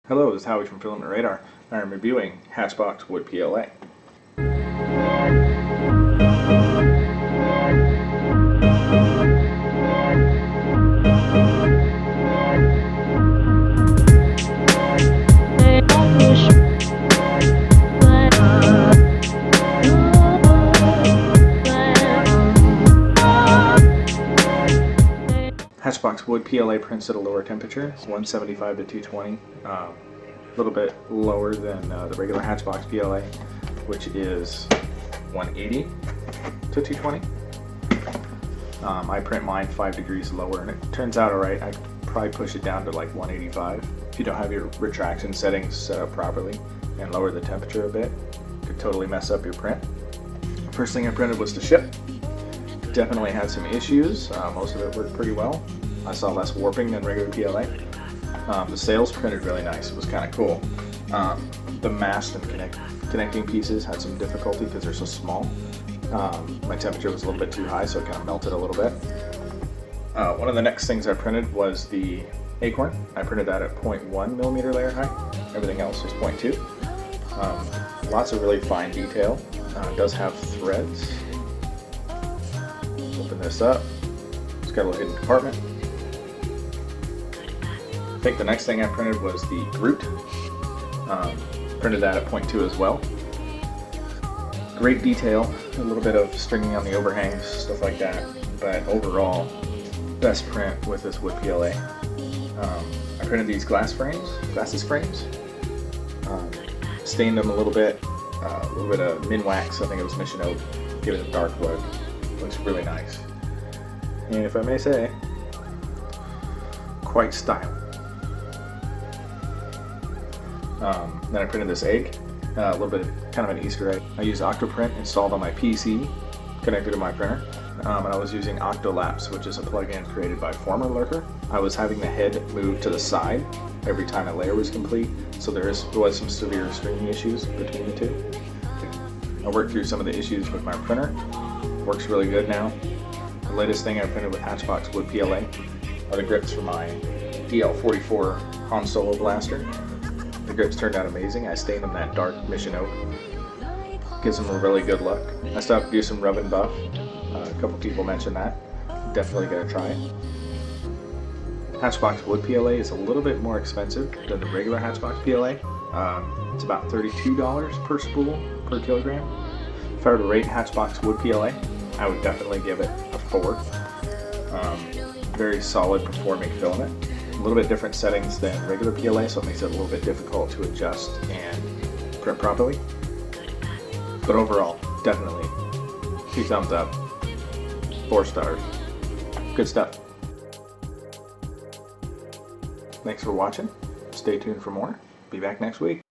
Hello, this is Howie from Filament Radar. I am reviewing HatchBox Wood PLA. HatchBox Wood PLA prints at a lower temperature, 175 to 220, a little bit lower than the regular HatchBox PLA, which is 180 to 220. I print mine 5 degrees lower, and it turns out alright. I probably push it down to like 185. If you don't have your retraction settings set up properly and lower the temperature a bit, it could totally mess up your print. First thing I printed was the ship. Definitely had some issues. Most of it worked pretty well. I saw less warping than regular PLA. The sails printed really nice. It was kind of cool. The mast and connecting pieces had some difficulty because they're so small. My temperature was a little bit too high, so it kind of melted a little bit. One of the next things I printed was the acorn. I printed that at 0.1 millimeter layer height. Everything else was 0.2. Lots of really fine detail. It does have threads. Open this up. It's got a little hidden compartment. I think the next thing I printed was the Groot. Printed that at 0.2 as well. Great detail, a little bit of stringing on the overhangs, stuff like that. But overall, best print with this wood PLA. I printed these glasses frames. Stained them a little bit of Minwax. I think it was Mission Oak. Give it a dark look. Looks really nice, and if I may say, quite stylish. Then I printed this egg, a little bit kind of an Easter egg. I used Octoprint installed on my PC, connected to my printer, and I was using Octolapse, which is a plugin created by FormerLurker. I was having the head move to the side every time a layer was complete, so there was some severe stringing issues between the two. I worked through some of the issues with my printer. Works really good now. The latest thing I printed with HatchBox Wood PLA are the grips for my DL44 Han Solo blaster. The grips turned out amazing. I stained them that dark Mission Oak. Gives them a really good look. I still have to do some rub and buff. A couple people mentioned that. Definitely gonna try it. HatchBox Wood PLA is a little bit more expensive than the regular HatchBox PLA. It's about $32 per spool per kilogram. If I were to rate HatchBox Wood PLA, I would definitely give it a 4. Very solid performing filament. A little bit different settings than regular PLA, so it makes it a little bit difficult to adjust and print properly. But overall, definitely 2 thumbs up, 4 stars. Good stuff. Thanks for watching. Stay tuned for more. Be back next week.